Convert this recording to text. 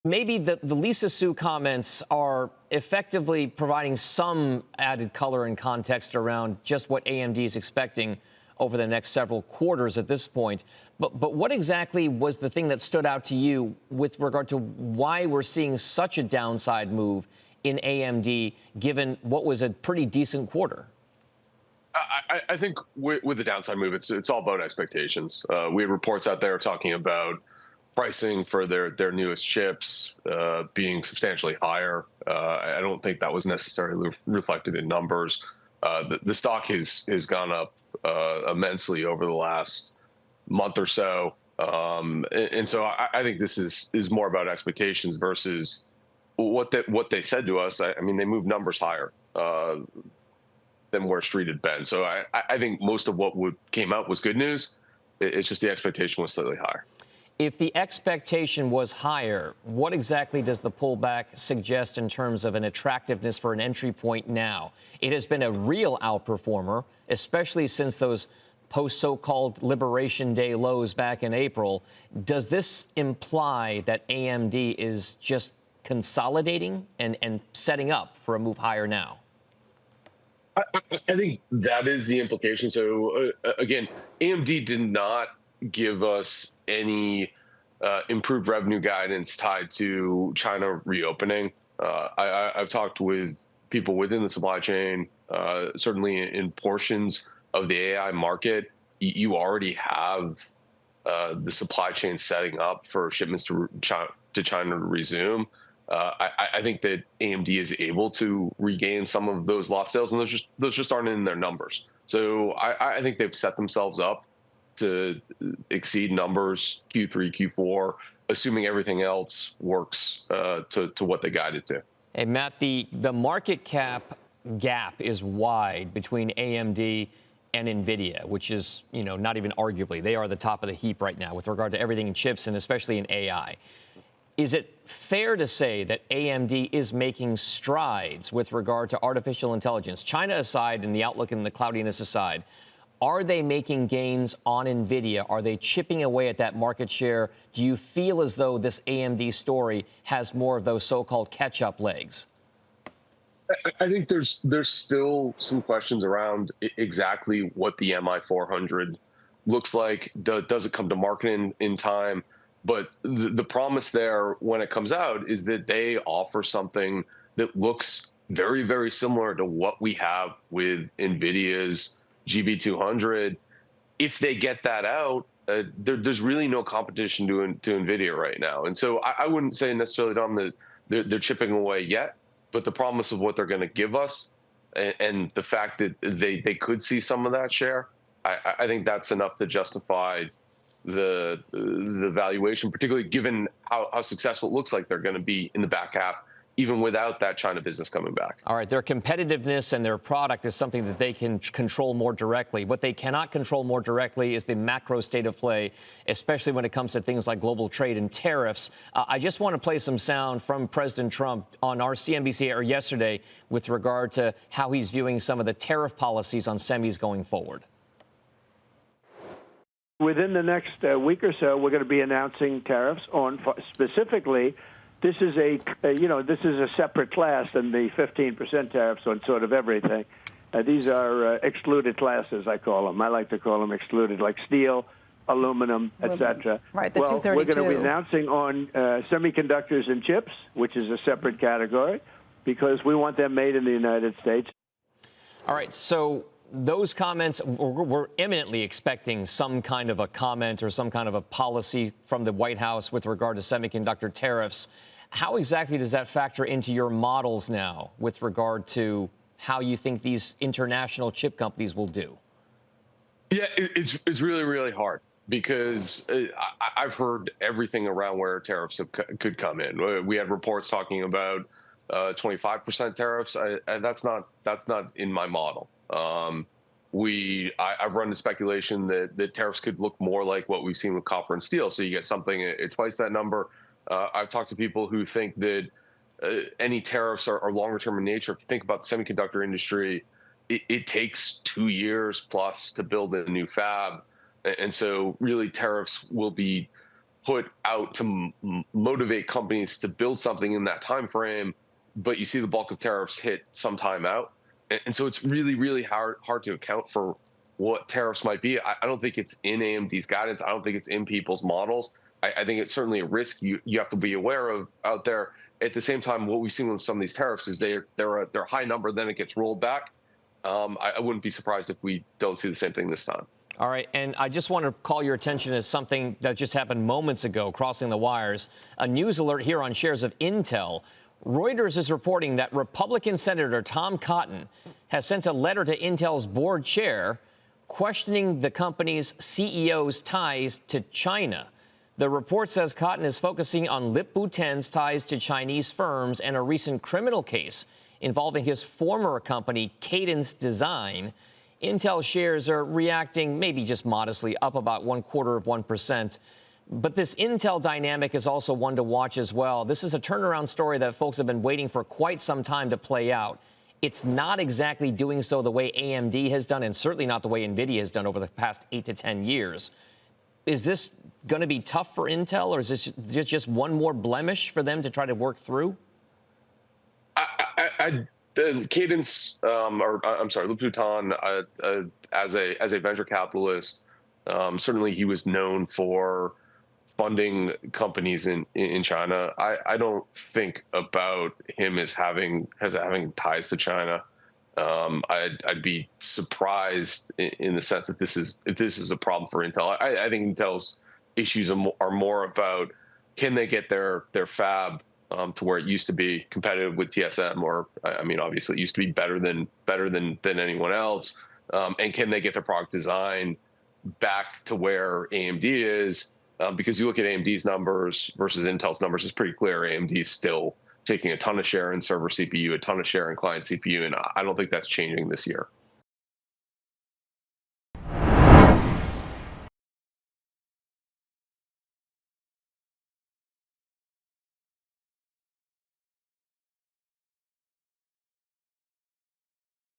Maybe the Lisa Su comments are effectively providing some added color and context around just what AMD is expecting over the next several quarters at this point. But what exactly was the thing that stood out to you with regard to why we're seeing such a downside move in AMD, given what was a pretty decent quarter? I think with the downside move, it's all about expectations. We have reports out there talking about pricing for their newest chips being substantially higher. I don't think that was necessarily reflected in numbers. The stock has gone up immensely over the last month or so, and so I think this is more about expectations versus what they said to us. I mean, they moved numbers higher than where Street had been. So I think most of what came out was good news. It's just the expectation was slightly higher. If the expectation was higher, what exactly does the pullback suggest in terms of an attractiveness for an entry point now? It has been a real outperformer, especially since those post so-called Liberation Day lows back in April. Does this imply that AMD is just consolidating and setting up for a move higher now? I think that is the implication. So again, AMD did not give us any improved revenue guidance tied to China reopening. I've talked with people within the supply chain, certainly in portions of the AI market. You already have the supply chain setting up for shipments to China to resume. I think that AMD is able to regain some of those lost sales, and those just aren't in their numbers. So I think they've set themselves up to exceed numbers Q3, Q4, assuming everything else works to what they guided to. Hey, Matt, the market cap gap is wide between AMD and Nvidia, which is, not even arguably. They are the top of the heap right now with regard to everything in chips and especially in AI. Is it fair to say that AMD is making strides with regard to artificial intelligence? China aside and the outlook and the cloudiness aside, are they making gains on Nvidia? Are they chipping away at that market share? Do you feel as though this AMD story has more of those so-called catch-up legs? I think there's still some questions around exactly what the MI400 looks like. Does it come to market in time? But the promise there when it comes out is that they offer something that looks very, very similar to what we have with NVIDIA's GB200. If they get that out, there's really no competition to NVIDIA right now. And so I wouldn't say necessarily, Dom, that they're chipping away yet, but the promise of what they're going to give us and the fact that they could see some of that share, I think that's enough to justify the valuation, particularly given how successful it looks like they're going to be in the back half, even without that China business coming back. All right, their competitiveness and their product is something that they can control more directly. What they cannot control more directly is the macro state of play, especially when it comes to things like global trade and tariffs. I just want to play some sound from President Trump on our CNBC air yesterday with regard to how he's viewing some of the tariff policies on semis going forward. Within the next week or so, we're going to be announcing tariffs on specifically. This is a separate class than the 15% tariffs on sort of everything. These are excluded classes, I call them. I like to call them excluded, like steel, aluminum, etc. Right, the well, 232. We're going to be announcing on semiconductors and chips, which is a separate category, because we want them made in the United States. All right, so those comments, we're imminently expecting some kind of a comment or some kind of a policy from the White House with regard to semiconductor tariffs. How exactly does that factor into your models now with regard to how you think these international chip companies will do? Yeah, it's really, really hard because I've heard everything around where tariffs could come in. We had reports talking about 25% tariffs. That's not in my model. I've run the speculation that tariffs could look more like what we've seen with copper and steel. So you get something at twice that number. I've talked to people who think that any tariffs are longer term in nature. If you think about the semiconductor industry, it takes 2 years plus to build a new fab. And so really tariffs will be put out to motivate companies to build something in that time frame, but you see the bulk of tariffs hit some time out. And so it's really, really hard to account for what tariffs might be. I don't think it's in AMD's guidance. I don't think it's in people's models. I think it's certainly a risk you have to be aware of out there. At the same time, what we've seen with some of these tariffs is they're a high number, then it gets rolled back. I wouldn't be surprised if we don't see the same thing this time. All right, and I just want to call your attention to something that just happened moments ago, crossing the wires. A news alert here on shares of Intel. Reuters is reporting that Republican Senator Tom Cotton has sent a letter to Intel's board chair questioning the company's CEO's ties to China. The report says Cotton is focusing on Lip-Bu Tan's ties to Chinese firms and a recent criminal case involving his former company, Cadence Design. Intel shares are reacting maybe just modestly, up about 0.25%. But this Intel dynamic is also one to watch as well. This is a turnaround story that folks have been waiting for quite some time to play out. It's not exactly doing so the way AMD has done, and certainly not the way Nvidia has done over the past 8 to 10 years. Is this going to be tough for Intel, or is this just one more blemish for them to try to work through? The Cadence, Lip-Bu Tan, as a venture capitalist, certainly he was known for funding companies in China. I don't think about him as having ties to China. I'd be surprised in the sense that this is a problem for Intel. I think Intel's issues are more about, can they get their fab to where it used to be competitive with TSM, or obviously it used to be better than anyone else, and can they get their product design back to where AMD is? Because you look at AMD's numbers versus Intel's numbers, it's pretty clear AMD is still taking a ton of share in server CPU, a ton of share in client CPU, and I don't think that's changing this year.